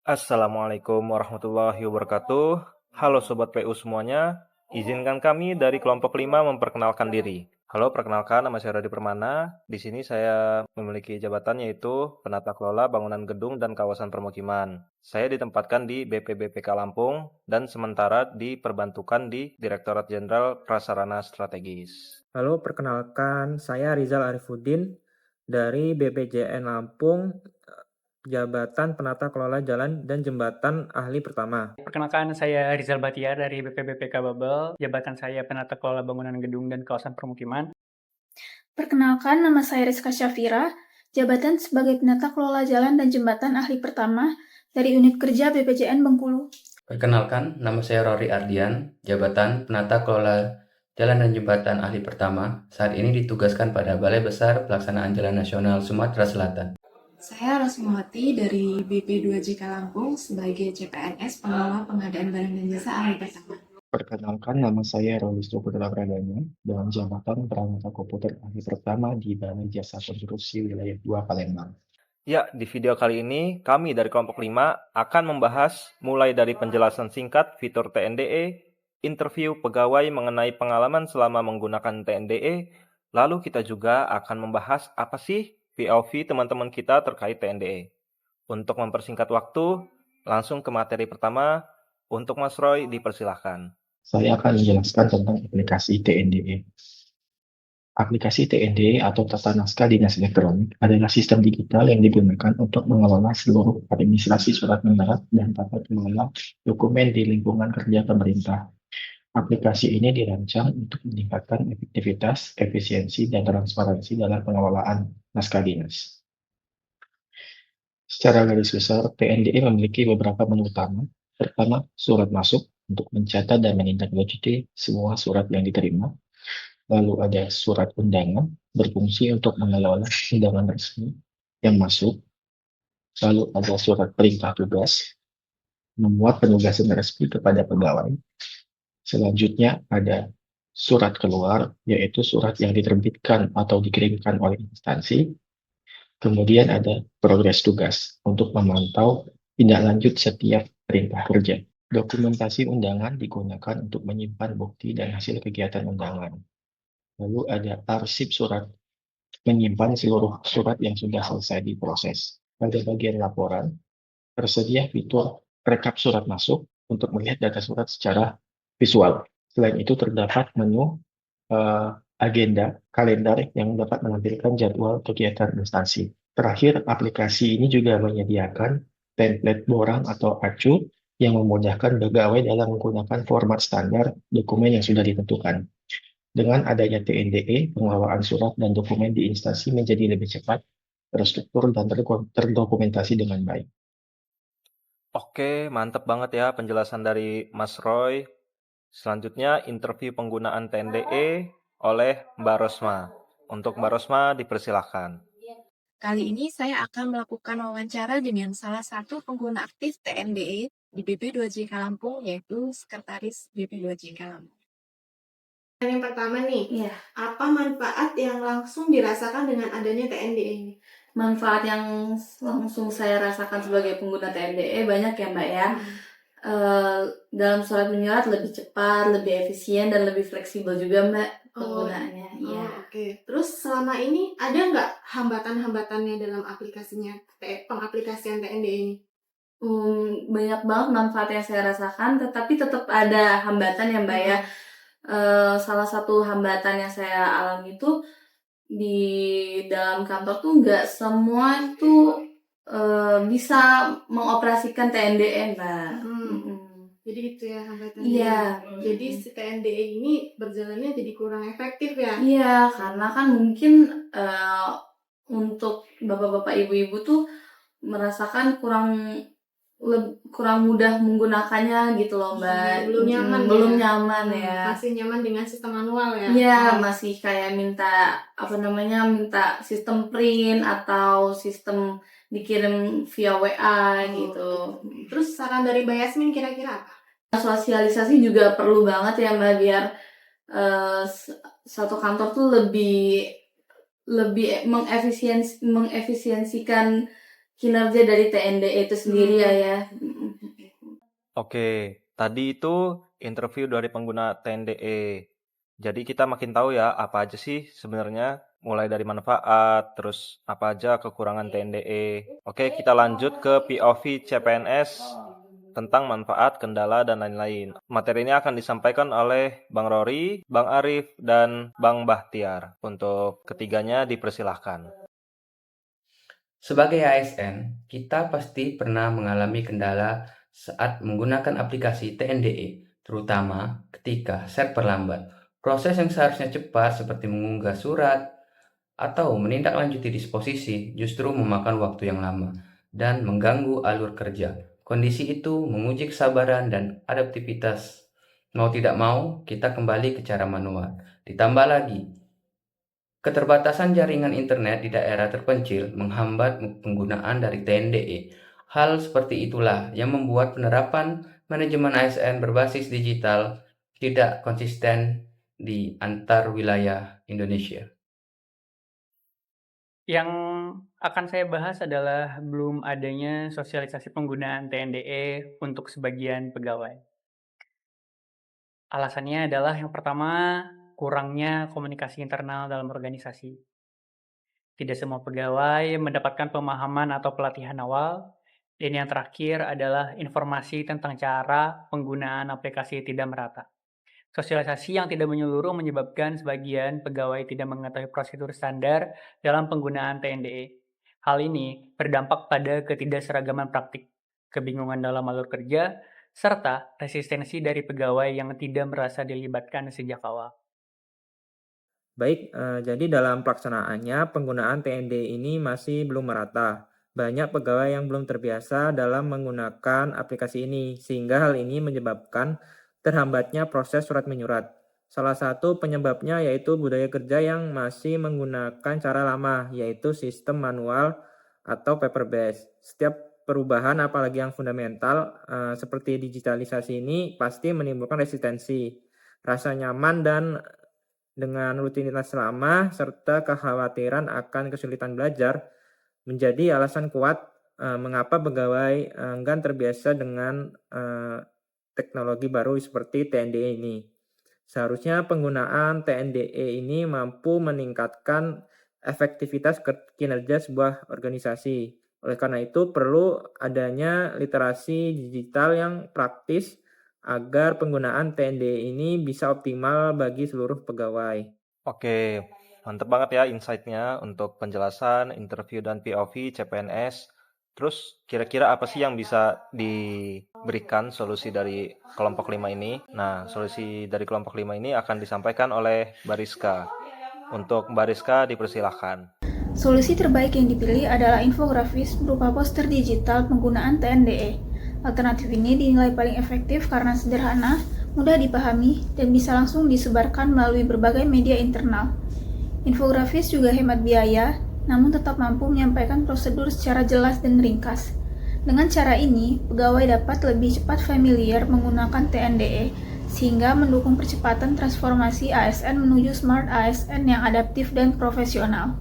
Assalamualaikum warahmatullahi wabarakatuh. Halo Sobat PU semuanya, izinkan kami dari kelompok 5 memperkenalkan diri. Halo, perkenalkan nama saya Radi Permana. Di sini saya memiliki jabatan yaitu Penata Kelola Bangunan Gedung dan Kawasan Permukiman. Saya ditempatkan di BPBPK Lampung dan sementara diperbantukan di Direktorat Jenderal Prasarana Strategis. Halo, perkenalkan saya Rizal Arifuddin dari BPJN Lampung, Jabatan Penata Kelola Jalan dan Jembatan Ahli Pertama. Perkenalkan, saya Rizal Batiar dari BPBPK Babel. Jabatan saya Penata Kelola Bangunan Gedung dan Kawasan Permukiman. Perkenalkan, nama saya Rizka Syafira, jabatan sebagai penata kelola jalan dan jembatan ahli pertama dari unit kerja BPJN Bengkulu. Perkenalkan, nama saya Rory Ardian, jabatan Penata Kelola Jalan dan Jembatan Ahli Pertama. Saat ini ditugaskan pada Balai Besar Pelaksanaan Jalan Nasional Sumatera Selatan. Saya Rosmawati dari BP2JK Lampung sebagai CPNS Pengelola Pengadaan Barang dan Jasa Ahli Pertama. Perkenalkan, nama saya Rolis Putra Pradana dalam jabatan Peranata Komputer Ahli Pertama di Balai Jasa Konstruksi Wilayah 2 Palembang. Ya, di video kali ini kami dari kelompok 5 akan membahas mulai dari penjelasan singkat fitur TNDE, interview pegawai mengenai pengalaman selama menggunakan TNDE, lalu kita juga akan membahas apa sih POV teman-teman kita terkait TNDE. Untuk mempersingkat waktu, langsung ke materi pertama. Untuk Mas Roy, dipersilahkan. Saya akan menjelaskan tentang aplikasi TNDE. Aplikasi TNDE atau Tata Naskah Dinas Elektronik adalah sistem digital yang digunakan untuk mengelola seluruh administrasi surat menyurat dan tata kelola dokumen di lingkungan kerja pemerintah. Aplikasi ini dirancang untuk meningkatkan efektivitas, efisiensi, dan transparansi dalam pengelolaan naskah dinas. Secara garis besar, TNDE memiliki beberapa menu utama. Pertama, surat masuk untuk mencatat dan menindaklanjuti semua surat yang diterima. Lalu ada surat undangan, berfungsi untuk mengelola undangan resmi yang masuk. Lalu ada surat perintah tugas, membuat penugasan resmi kepada pegawai. Selanjutnya ada surat keluar, yaitu surat yang diterbitkan atau dikirimkan oleh instansi. Kemudian ada progres tugas untuk memantau tindak lanjut setiap perintah kerja. Dokumentasi undangan digunakan untuk menyimpan bukti dan hasil kegiatan undangan. Lalu ada arsip surat, menyimpan seluruh surat yang sudah selesai diproses. Pada bagian laporan, tersedia fitur rekap surat masuk untuk melihat data surat secara visual. Selain itu terdapat menu agenda, kalender yang dapat menampilkan jadwal kegiatan instansi. Terakhir, aplikasi ini juga menyediakan template borang atau acu yang memudahkan pegawai dalam menggunakan format standar dokumen yang sudah ditentukan. Dengan adanya TNDE, pengelolaan surat dan dokumen di instansi menjadi lebih cepat, terstruktur, dan terdokumentasi dengan baik. Oke, mantep banget ya penjelasan dari Mas Roy. Selanjutnya, interview penggunaan TNDE oleh Mbak Rosma. Untuk Mbak Rosma, dipersilahkan. Kali ini saya akan melakukan wawancara dengan salah satu pengguna aktif TNDE di BP2JK Lampung, yaitu Sekretaris BP2JK Lampung. Yang pertama nih, apa manfaat yang langsung dirasakan dengan adanya TNDE ini? Manfaat yang langsung saya rasakan sebagai pengguna TNDE banyak ya Mbak ya. Dalam surat menyurat lebih cepat, lebih efisien, dan lebih fleksibel juga Mbak penggunaannya. Oke. Terus selama ini ada nggak hambatan-hambatannya dalam aplikasinya, pengaplikasian TNDE ini? Banyak banget manfaat yang saya rasakan, tetapi tetap ada hambatan ya Mbak ya. Salah satu hambatan yang saya alami itu di dalam kantor tuh nggak semua tuh bisa mengoperasikan TNDE Mbak. Jadi itu ya hambatannya. Iya. Jadi si TNDE ini berjalannya jadi kurang efektif ya? Iya, karena kan mungkin untuk bapak-bapak ibu-ibu tuh merasakan kurang mudah menggunakannya gitu loh Mbak. Belum nyaman ya. Masih nyaman dengan sistem manual ya? Iya, masih kayak minta sistem print atau sistem dikirim via WA gitu. Terus saran dari Mbak Yasmin kira-kira apa? Sosialisasi juga perlu banget ya Mbak, biar satu kantor tuh lebih mengefisiensikan kinerja dari TNDE itu sendiri ya. Oke, tadi itu interview dari pengguna TNDE. Jadi kita makin tahu ya apa aja sih sebenarnya, mulai dari manfaat, terus apa aja kekurangan TNDE. Oke, kita lanjut ke POV CPNS tentang manfaat, kendala, dan lain-lain. Materi ini akan disampaikan oleh Bang Rory, Bang Arif, dan Bang Bahtiar. Untuk ketiganya dipersilahkan. Sebagai ASN, kita pasti pernah mengalami kendala saat menggunakan aplikasi TNDE, terutama ketika server lambat. Proses yang seharusnya cepat seperti mengunggah surat atau menindaklanjuti disposisi justru memakan waktu yang lama dan mengganggu alur kerja. Kondisi itu menguji kesabaran dan adaptivitas. Mau tidak mau, kita kembali ke cara manual. Ditambah lagi, keterbatasan jaringan internet di daerah terpencil menghambat penggunaan dari TNDE. Hal seperti itulah yang membuat penerapan manajemen ASN berbasis digital tidak konsisten di antar wilayah Indonesia. Yang akan saya bahas adalah belum adanya sosialisasi penggunaan TNDE untuk sebagian pegawai. Alasannya adalah yang pertama, kurangnya komunikasi internal dalam organisasi. Tidak semua pegawai mendapatkan pemahaman atau pelatihan awal. Dan yang terakhir adalah informasi tentang cara penggunaan aplikasi tidak merata. Sosialisasi yang tidak menyeluruh menyebabkan sebagian pegawai tidak mengetahui prosedur standar dalam penggunaan TNDE. Hal ini berdampak pada ketidakseragaman praktik, kebingungan dalam alur kerja, serta resistensi dari pegawai yang tidak merasa dilibatkan sejak awal. Baik, jadi dalam pelaksanaannya penggunaan TNDE ini masih belum merata. Banyak pegawai yang belum terbiasa dalam menggunakan aplikasi ini, sehingga hal ini menyebabkan terhambatnya proses surat menyurat. Salah satu penyebabnya yaitu budaya kerja yang masih menggunakan cara lama, yaitu sistem manual atau paper based. Setiap perubahan, apalagi yang fundamental seperti digitalisasi ini, pasti menimbulkan resistensi, rasa nyaman dan dengan rutinitas lama serta kekhawatiran akan kesulitan belajar menjadi alasan kuat mengapa pegawai enggan terbiasa dengan teknologi baru seperti TNDE ini. Seharusnya penggunaan TNDE ini mampu meningkatkan efektivitas kinerja sebuah organisasi. Oleh karena itu perlu adanya literasi digital yang praktis agar penggunaan TNDE ini bisa optimal bagi seluruh pegawai. Oke, mantap banget ya insight-nya untuk penjelasan, interview, dan POV CPNS. Terus kira-kira apa sih yang bisa diberikan solusi dari kelompok 5 ini? Nah, solusi dari kelompok 5 ini akan disampaikan oleh Bariska. Untuk Bariska dipersilahkan. Solusi terbaik yang dipilih adalah infografis berupa poster digital penggunaan TNDE. Alternatif ini dinilai paling efektif karena sederhana, mudah dipahami, dan bisa langsung disebarkan melalui berbagai media internal. Infografis juga hemat biaya, namun tetap mampu menyampaikan prosedur secara jelas dan ringkas. Dengan cara ini, pegawai dapat lebih cepat familiar menggunakan TNDE, sehingga mendukung percepatan transformasi ASN menuju smart ASN yang adaptif dan profesional.